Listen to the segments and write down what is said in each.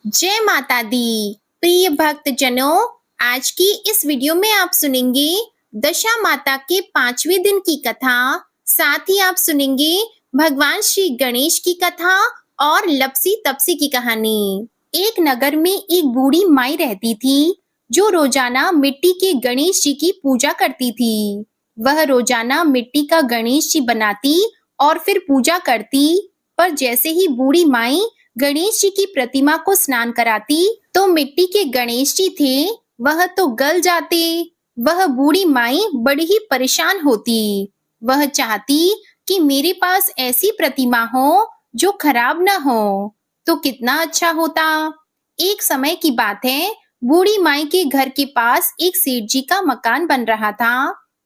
जय माता दी। प्रिय भक्त जनों, आज की इस वीडियो में आप सुनेंगे दशा माता के 5वें दिन की कथा। साथ ही आप सुनेंगे भगवान श्री गणेश की कथा और लपसी तपसी की कहानी। एक नगर में एक बूढ़ी माई रहती थी जो रोजाना मिट्टी के गणेश जी की पूजा करती थी। वह रोजाना मिट्टी का गणेश जी बनाती और फिर पूजा करती, पर जैसे ही बूढ़ी माई गणेश जी की प्रतिमा को स्नान कराती तो मिट्टी के गणेश जी थे वह तो गल जाते। वह बूढ़ी माई बड़ी ही परेशान होती। वह चाहती कि मेरे पास ऐसी प्रतिमा हो जो खराब ना हो, तो कितना अच्छा होता। एक समय की बात है, बूढ़ी माई के घर के पास एक सेठ जी का मकान बन रहा था।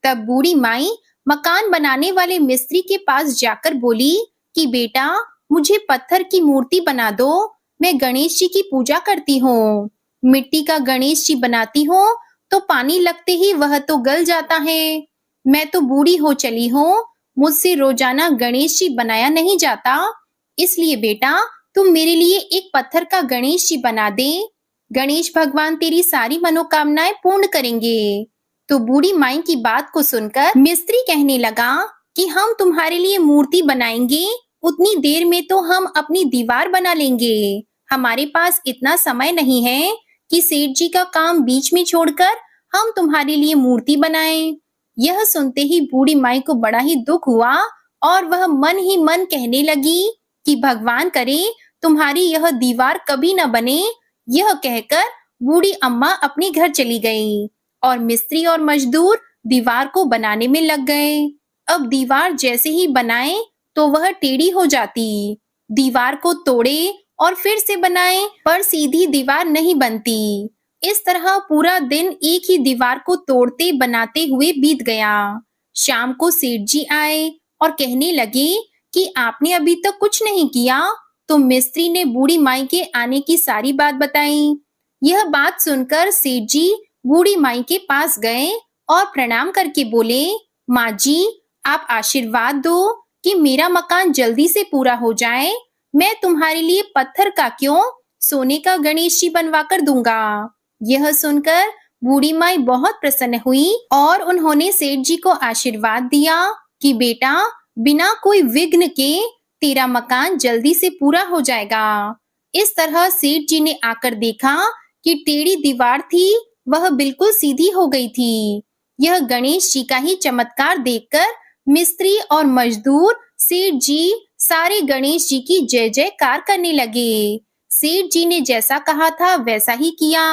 तब बूढ़ी माई मकान बनाने वाले मिस्त्री के पास जाकर बोली कि बेटा, मुझे पत्थर की मूर्ति बना दो, मैं गणेश जी की पूजा करती हूँ। मिट्टी का गणेश जी बनाती हूँ तो पानी लगते ही वह तो गल जाता है। मैं तो बूढ़ी हो चली हूँ, मुझसे रोजाना गणेश जी बनाया नहीं जाता, इसलिए बेटा तुम मेरे लिए एक पत्थर का गणेश जी बना दे। गणेश भगवान तेरी सारी मनोकामनाएं पूर्ण करेंगे। तो बूढ़ी माई की बात को सुनकर मिस्त्री कहने लगा कि हम तुम्हारे लिए मूर्ति बनाएंगे, उतनी देर में तो हम अपनी दीवार बना लेंगे। हमारे पास इतना समय नहीं है कि सेठ जी का काम बीच में छोड़कर हम तुम्हारे लिए मूर्ति बनाएं। यह सुनते ही बूढ़ी माई को बड़ा ही दुख हुआ और वह मन ही मन कहने लगी कि भगवान करे तुम्हारी यह दीवार कभी न बने। यह कहकर बूढ़ी अम्मा अपने घर चली गई और मिस्त्री और मजदूर दीवार को बनाने में लग गए। अब दीवार जैसे ही बनाए तो वह टेढ़ी हो जाती। दीवार को तोड़े और फिर से बनाए, पर सीधी दीवार नहीं बनती। इस तरह पूरा दिन एक ही दीवार को तोड़ते बनाते हुए बीत गया। शाम को सेठ जी आए और कहने लगे कि आपने अभी तक कुछ नहीं किया। तो मिस्त्री ने बूढ़ी माई के आने की सारी बात बताई। यह बात सुनकर सेठ जी बूढ़ी माई के पास गए और प्रणाम करके बोले, माँ जी, आप आशीर्वाद दो कि मेरा मकान जल्दी से पूरा हो जाए। मैं तुम्हारे लिए पत्थर का क्यों, सोने का गणेश जी बनवा कर दूंगा। यह सुनकर बूढ़ी माई बहुत प्रसन्न हुई और उन्होंने सेठ जी को आशीर्वाद दिया कि बेटा, बिना कोई विघ्न के तेरा मकान जल्दी से पूरा हो जाएगा। इस तरह सेठ जी ने आकर देखा कि टेढ़ी दीवार थी वह बिल्कुल सीधी हो गई थी। यह गणेश जी का ही चमत्कार देखकर मिस्त्री और मजदूर सेठ जी सारे गणेश जी की जय जयकार करने लगे। सेठ जी ने जैसा कहा था वैसा ही किया।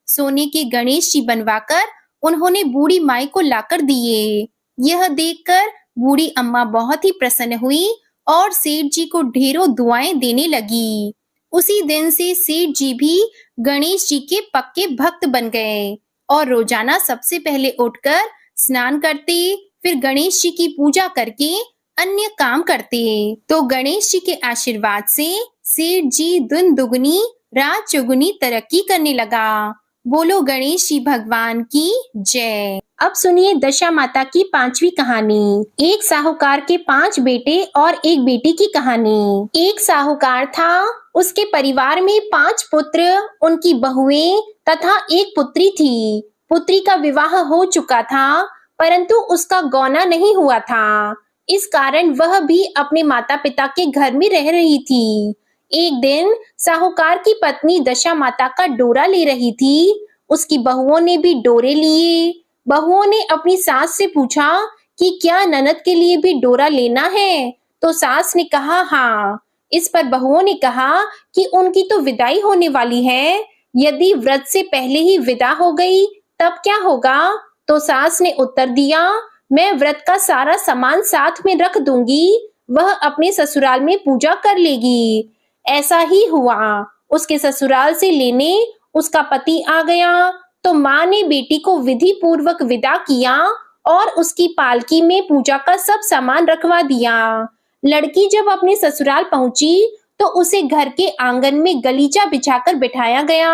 सोने के गणेश जी बनवाकर उन्होंने बूढ़ी माई को लाकर दिए। यह देखकर बूढ़ी अम्मा बहुत ही प्रसन्न हुई और सेठ जी को ढेरों दुआएं देने लगी। उसी दिन से सेठ जी भी गणेश जी के पक्के भक्त बन गए और रोजाना सबसे पहले उठकर स्नान करते, फिर गणेश जी की पूजा करके अन्य काम करते। तो गणेश जी के आशीर्वाद से सेठ जी दिन दुगनी रात चौगुनी तरक्की करने लगा। बोलो गणेश जी भगवान की जय। अब सुनिए दशा माता की 5वीं कहानी, एक साहूकार के 5 बेटे और एक बेटी की कहानी। एक साहूकार था, उसके परिवार में 5 पुत्र, उनकी बहुएं तथा एक पुत्री थी। पुत्री का विवाह हो चुका था परंतु उसका गौना नहीं हुआ था। इस कारण वह भी अपने माता पिता के घर में रह रही थी। एक दिन साहूकार की पत्नी दशा माता का डोरा ले रही थी। उसकी बहुओं ने भी डोरे लिए। बहुओं ने अपनी सास से पूछा कि क्या ननद के लिए भी डोरा लेना है? तो सास ने कहा हाँ। इस पर बहुओं ने कहा कि उनकी तो विदाई होने वाली है, यदि व्रत से पहले ही विदा हो गई तब क्या होगा? तो सास ने उत्तर दिया, मैं व्रत का सारा सामान साथ में रख दूंगी, वह अपने ससुराल में पूजा कर लेगी। ऐसा ही हुआ। उसके ससुराल से लेने उसका पति आ गया तो माँ ने बेटी को विधि पूर्वक विदा किया और उसकी पालकी में पूजा का सब सामान रखवा दिया। लड़की जब अपने ससुराल पहुंची तो उसे घर के आंगन में गलीचा बिछाकर बिठाया गया।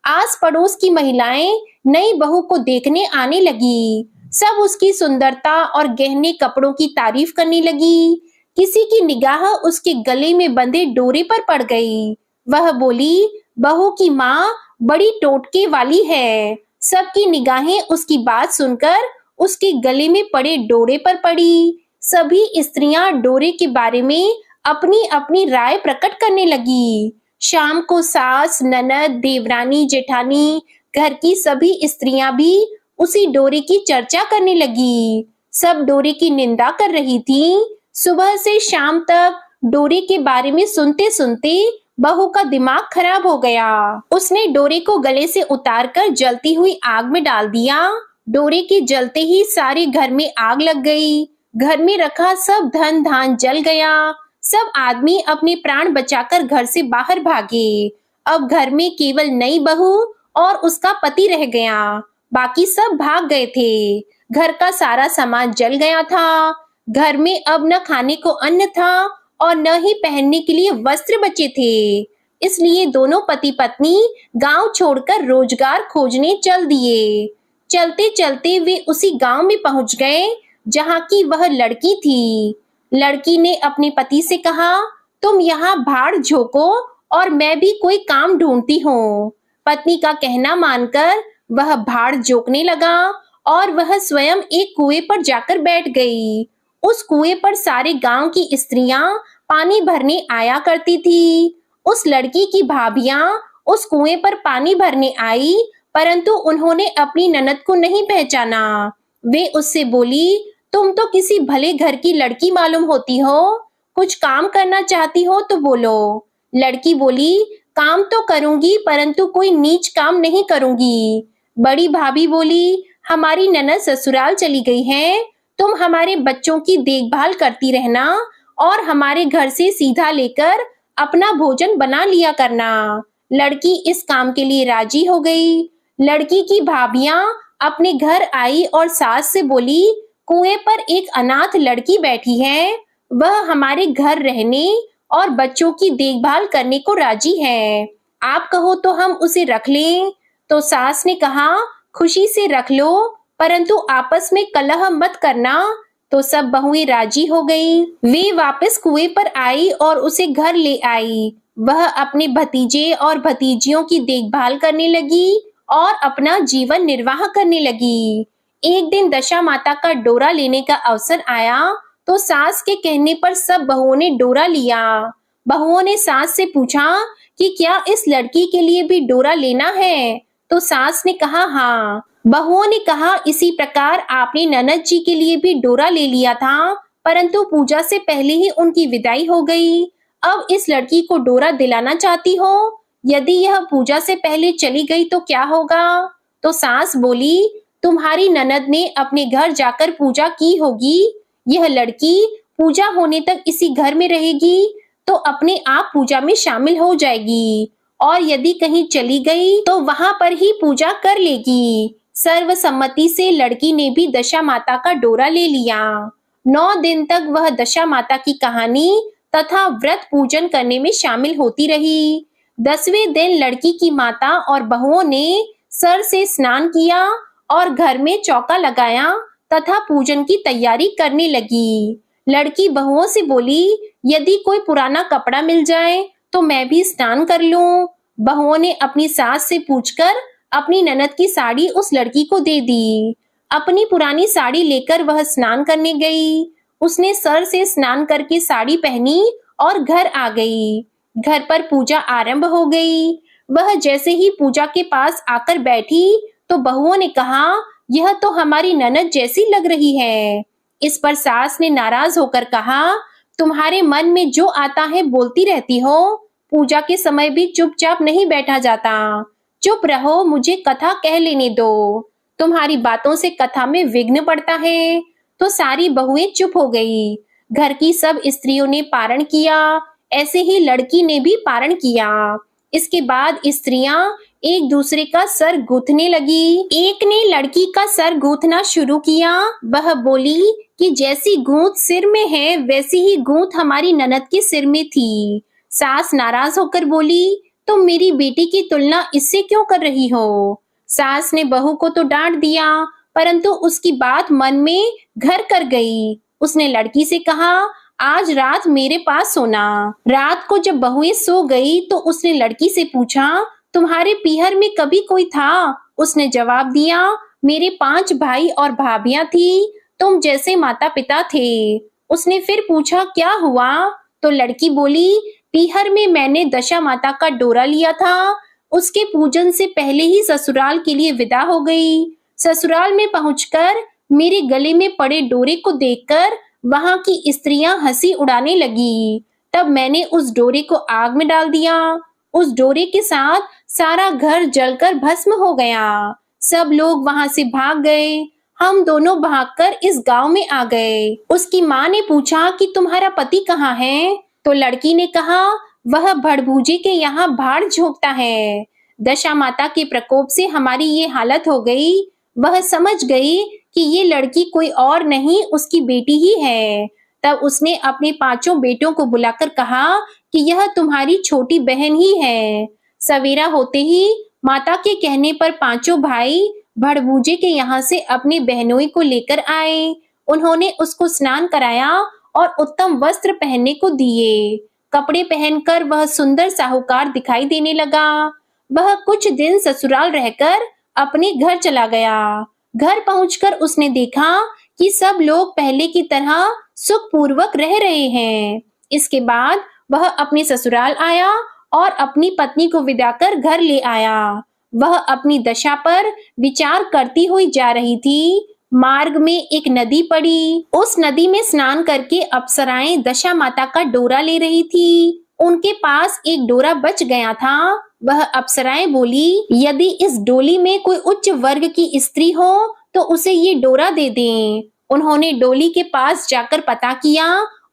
आस पड़ोस की महिलाएं नई बहू को देखने आने लगी। सब उसकी सुंदरता और गहने कपड़ों की तारीफ करने लगी। किसी की निगाह उसके गले में बंधे डोरे पर पड़ गई। वह बोली, बहू की माँ बड़ी टोटके वाली है। सबकी निगाहें उसकी बात सुनकर उसके गले में पड़े डोरे पर पड़ी। सभी स्त्रियां डोरे के बारे में अपनी अपनी राय प्रकट करने लगी। शाम को सास, ननद, देवरानी, जेठानी, घर की सभी स्त्रियां भी उसी डोरे की चर्चा करने लगी। सब डोरे की निंदा कर रही थी। सुबह से शाम तक डोरे के बारे में सुनते सुनते बहू का दिमाग खराब हो गया। उसने डोरे को गले से उतारकर जलती हुई आग में डाल दिया। डोरे के जलते ही सारे घर में आग लग गई। घर में रखा सब धन धान जल गया। सब आदमी अपने प्राण बचाकर घर से बाहर भागे। अब घर में केवल नई बहू और उसका पति रह गया। बाकी सब भाग गए थे। घर का सारा सामान जल गया था। घर में अब न खाने को अन्न था और न ही पहनने के लिए वस्त्र बचे थे। इसलिए दोनों पति पत्नी गांव छोड़कर रोजगार खोजने चल दिए। चलते चलते वे उसी गांव में पहुंच गए जहां की वह लड़की थी। लड़की ने अपने पति से कहा, तुम यहाँ भाड़ झोंको और मैं भी कोई काम ढूंढती हूँ। पत्नी का कहना मानकर वह भाड़ झोंकने लगा और वह स्वयं एक कुएं पर जाकर बैठ गई। उस कुएं पर सारे गांव की स्त्रियां पानी भरने आया करती थी। उस लड़की की भाभियां उस कुएं पर पानी भरने आई, परंतु उन्होंने अपनी ननद को नहीं पहचाना। वे उससे बोली, तुम तो किसी भले घर की लड़की मालूम होती हो। कुछ काम करना चाहती हो तो बोलो। लड़की बोली, काम तो करूंगी परंतु कोई नीच काम नहीं करूंगी। बड़ी भाभी बोली, हमारी ननद ससुराल चली गई है। तुम हमारे बच्चों की देखभाल करती रहना और हमारे घर से सीधा लेकर अपना भोजन बना लिया करना। लड़की इस काम के लिए राजी हो गई। लड़की की भाभियां अपने घर आई और सास से बोली, कुएं पर एक अनाथ लड़की बैठी है। वह हमारे घर रहने और बच्चों की देखभाल करने को राजी है। आप कहो तो हम उसे रख लें। तो सास ने कहा, खुशी से रख लो, परंतु आपस में कलह मत करना। तो सब बहुएं राजी हो गई। वे वापस कुएं पर आई और उसे घर ले आई। वह अपने भतीजे और भतीजियों की देखभाल करने लगी और अपना जीवन निर्वाह करने लगी। एक दिन दशा माता का डोरा लेने का अवसर आया तो सास के कहने पर सब बहुओं ने डोरा लिया। बहुओं ने सास से पूछा कि क्या इस लड़की के लिए भी डोरा लेना है? तो सास ने कहा, हाँ। बहुओं ने कहा, इसी प्रकार आपने ननद जी के लिए भी डोरा ले लिया था, परंतु पूजा से पहले ही उनकी विदाई हो गई। अब इस लड़की को डोरा दिलाना चाहती हो? यदि यह पूजा से पहले चली गई तो क्या होगा? तो सास बोली, तुम्हारी ननद ने अपने घर जाकर पूजा की होगी। यह लड़की पूजा होने तक इसी घर में रहेगी तो अपने आप पूजा में शामिल हो जाएगी और यदि कहीं चली गई तो वहां पर ही पूजा कर लेगी। सर्वसम्मति से लड़की ने भी दशा माता का डोरा ले लिया। 9 दिन तक वह दशा माता की कहानी तथा व्रत पूजन करने में शामिल होती रही। 10वें दिन लड़की की माता और बहुओं ने सर से स्नान किया और घर में चौका लगाया तथा पूजन की तैयारी करने लगी। लड़की बहुओं से बोली, यदि कोई पुराना कपड़ा मिल जाए तो मैं भी स्नान कर लूं। बहुओं ने अपनी सास से पूछकर अपनी ननद की साड़ी उस लड़की को दे दी। अपनी पुरानी साड़ी लेकर वह स्नान करने गई। उसने सर से स्नान करके साड़ी पहनी और घर आ गई। घर पर पूजा आरंभ हो गई। वह जैसे ही पूजा के पास आकर बैठी तो बहुओं ने कहा, यह तो हमारी ननद जैसी लग रही है। इस पर सास ने नाराज होकर कहा, तुम्हारे मन में जो आता है बोलती रहती हो। पूजा के समय भी चुपचाप नहीं बैठा जाता। चुप रहो, मुझे कथा कह लेने दो। तुम्हारी बातों से कथा में विघ्न पड़ता है। तो सारी बहुएं चुप हो गई। घर की सब स्त्रियों ने पारण किया। ऐसे ही लड़की ने भी पारण किया। इसके बाद स्त्रियां एक दूसरे का सर गूंथने लगी। एक ने लड़की का सर गूंथना शुरू किया। वह बोली कि जैसी गूंथ सिर में है वैसी ही गूंथ हमारी ननद के सिर में थी। सास नाराज होकर बोली, तुम मेरी बेटी की तुलना इससे क्यों कर रही हो? सास ने बहू को तो डांट दिया, परंतु उसकी बात मन में घर कर गई। उसने लड़की से कहा, आज रात मेरे पास सोना। रात को जब बहुएं सो गई तो उसने लड़की से पूछा, तुम्हारे पीहर में कभी कोई था? उसने जवाब दिया, मेरे 5 भाई और भाभियां थी, तुम जैसे माता पिता थे। उसने फिर पूछा, क्या हुआ? तो लड़की बोली, पीहर में मैंने दशा माता का डोरा लिया था, उसके पूजन से पहले ही ससुराल के लिए विदा हो गई। ससुराल में पहुंचकर मेरे गले में पड़े डोरे को देखकर वहां की स्त्रियां हंसी उड़ाने लगी। तब मैंने उस डोरे को आग में डाल दिया। उस डोरे के साथ सारा घर जलकर भस्म हो गया। सब लोग वहां से भाग गए। हम दोनों भागकर इस गांव में आ गए। उसकी माँ ने पूछा कि तुम्हारा पति कहाँ है? तो लड़की ने कहा, वह भड़भूजे के यहाँ भाड़ झोंकता है। दशा माता के प्रकोप से हमारी ये हालत हो गई। वह समझ गई कि ये लड़की कोई और नहीं उसकी बेटी ही है। तब उसने अपने 5 बेटों को बुलाकर कहा कि यह तुम्हारी छोटी बहन ही है। सवेरा होते ही माता के कहने पर 5 भाई भड़भूजे के यहाँ से अपनी बहनोई को लेकर आए। उन्होंने उसको स्नान कराया और उत्तम वस्त्र पहनने को दिए। कपड़े पहनकर वह सुंदर साहूकार दिखाई देने लगा। वह कुछ दिन ससुराल रहकर अपने घर चला गया। घर पहुंचकर उसने देखा कि सब लोग पहले की तरह सुखपूर्वक रह रहे हैं। इसके बाद वह अपने ससुराल आया और अपनी पत्नी को विदा कर घर ले आया। वह अपनी दशा पर विचार करती हुई जा रही थी। मार्ग में एक नदी पड़ी। उस नदी में स्नान करके अप्सराएं दशा माता का डोरा ले रही थी। उनके पास एक डोरा बच गया था। वह अप्सराएं बोली, यदि इस डोली में कोई उच्च वर्ग की स्त्री हो तो उसे ये डोरा दे दें। उन्होंने डोली के पास जाकर पता किया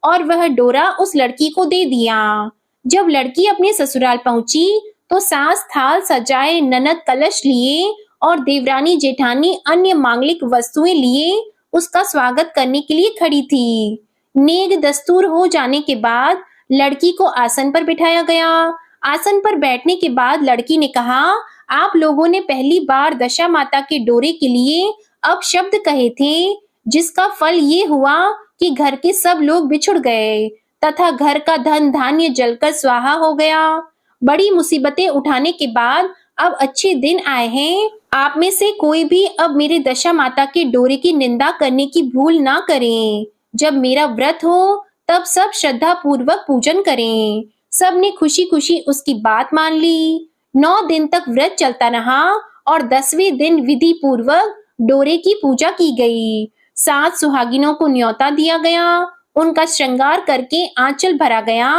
और वह डोरा उस लड़की को दे दिया। जब लड़की अपने ससुराल पहुंची तो सास थाल सजाए, ननद कलश लिए और देवरानी जेठानी अन्य मांगलिक वस्तुएं लिए उसका स्वागत करने के लिए खड़ी थी। नेग दस्तूर हो जाने के बाद लड़की को आसन पर बिठाया गया। आसन पर बैठने के बाद लड़की ने कहा, आप लोगों ने पहली बार दशा माता के डोरे के लिए अपशब्द कहे थे, जिसका फल ये हुआ कि घर के सब लोग बिछुड़ गए तथा घर का धन धान्य जलकर स्वाहा हो गया। बड़ी मुसीबतें उठाने के बाद अब अच्छे दिन आए हैं। आप में से कोई भी अब मेरे दशा माता के डोरे की निंदा करने की भूल ना करें। जब मेरा व्रत हो तब सब श्रद्धा पूर्वक पूजन करें। सब ने खुशी खुशी उसकी बात मान ली। 9 दिन तक व्रत चलता रहा और 10वें दिन विधि पूर्वक डोरे की पूजा की गई। 7 सुहागिनों को न्योता दिया गया। उनका श्रृंगार करके आंचल भरा गया।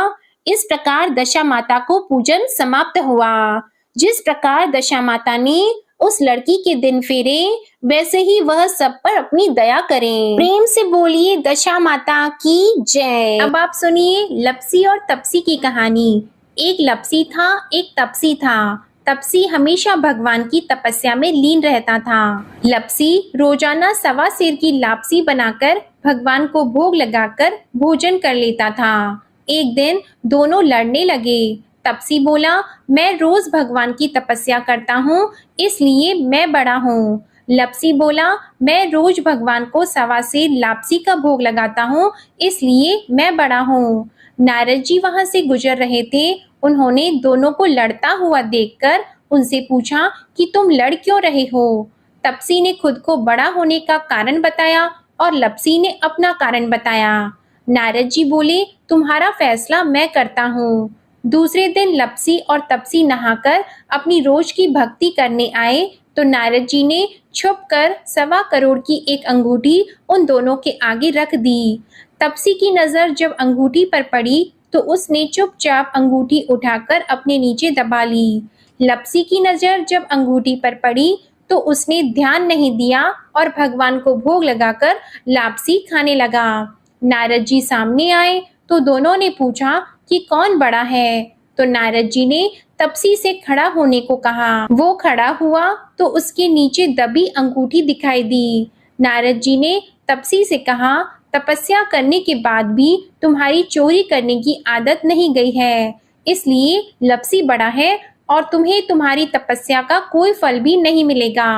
इस प्रकार दशा माता को पूजन समाप्त हुआ। जिस प्रकार दशा माता ने उस लड़की के दिन फेरे, वैसे ही वह सब पर अपनी दया करें। प्रेम से बोलिए दशा माता की जय। अब आप सुनिए लपसी और तपसी की कहानी। एक लपसी था, एक तपसी था। तपसी हमेशा भगवान की तपस्या में लीन रहता था। लपसी रोजाना 1.25 सेर की लापसी बनाकर भगवान को भोग लगाकर भोजन कर लेता था। एक दिन दोनों लड़ने लगे। तपसी बोला, मैं रोज भगवान की तपस्या करता हूँ, इसलिए मैं बड़ा हूँ। लपसी बोला, मैं रोज भगवान को 1.25 सेर लापसी का भोग लगाता हूँ, इसलिए मैं बड़ा हूँ। नारद जी वहां से गुजर रहे थे। उन्होंने दोनों को लड़ता हुआ देखकर उनसे पूछा कि तुम लड़ क्यों रहे हो? तपसी ने खुद को बड़ा होने का कारण बताया और लपसी ने अपना कारण बताया। नारद जी बोले, तुम्हारा फैसला मैं करता हूँ। दूसरे दिन लपसी और तपसी नहाकर अपनी रोज की भक्ति करने आए तो नारद जी ने छुपकर 1.25 करोड़ की एक अंगूठी उन दोनों के आगे रख दी। तपसी की नजर जब अंगूठी पर पड़ी तो उसने चुपचाप अंगूठी उठाकर अपने नीचे दबा ली। लपसी की नजर जब अंगूठी पर पड़ी तो उसने ध्यान नहीं दिया और भगवान को भोग लगाकर लापसी खाने लगा। नारद जी सामने आए तो दोनों ने पूछा कि कौन बड़ा है? तो नारद जी ने तपसी से खड़ा होने को कहा। वो खड़ा हुआ तो उसके नीचे दबी अंगूठी दिखाई दी। नारद जी ने तपसी से कहा, तपस्या करने के बाद भी तुम्हारी चोरी करने की आदत नहीं गई है, इसलिए लपसी बड़ा है और तुम्हें तुम्हारी तपस्या का कोई फल भी नहीं मिलेगा।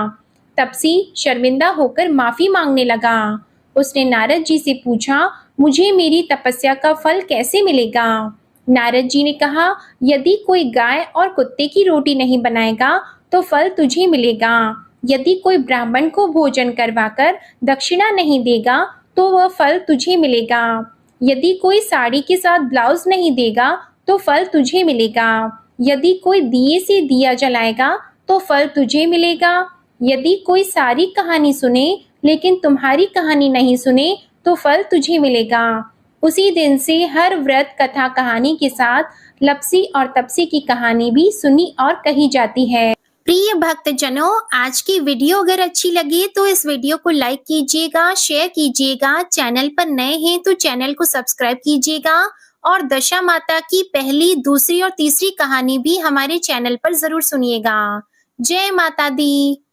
तपसी शर्मिंदा होकर माफी मांगने लगा। उसने नारद जी से पूछा, मुझे मेरी तपस्या का फल कैसे मिलेगा? नारद जी ने कहा, यदि कोई गाय और कुत्ते की रोटी नहीं बनाएगा तो फल तुझे मिलेगा। यदि कोई ब्राह्मण को भोजन करवाकर दक्षिणा नहीं देगा तो वह फल तुझे मिलेगा। यदि कोई साड़ी के साथ ब्लाउज नहीं देगा तो फल तुझे मिलेगा। यदि कोई दिए से दिया जलाएगा तो फल तुझे मिलेगा। यदि कोई सारी कहानी सुने लेकिन तुम्हारी कहानी नहीं सुने तो फल तुझे मिलेगा। उसी दिन से हर व्रत कथा कहानी के साथ लपसी और तपसी की कहानी भी सुनी और कही जाती है। प्रिय भक्तजनों, आज की वीडियो अगर अच्छी लगी तो इस वीडियो को लाइक कीजिएगा, शेयर कीजिएगा। चैनल पर नए हैं तो चैनल को सब्सक्राइब कीजिएगा और दशा माता की पहली, दूसरी और तीसरी कहानी भी हमारे चैनल पर जरूर सुनिएगा। जय माता दी।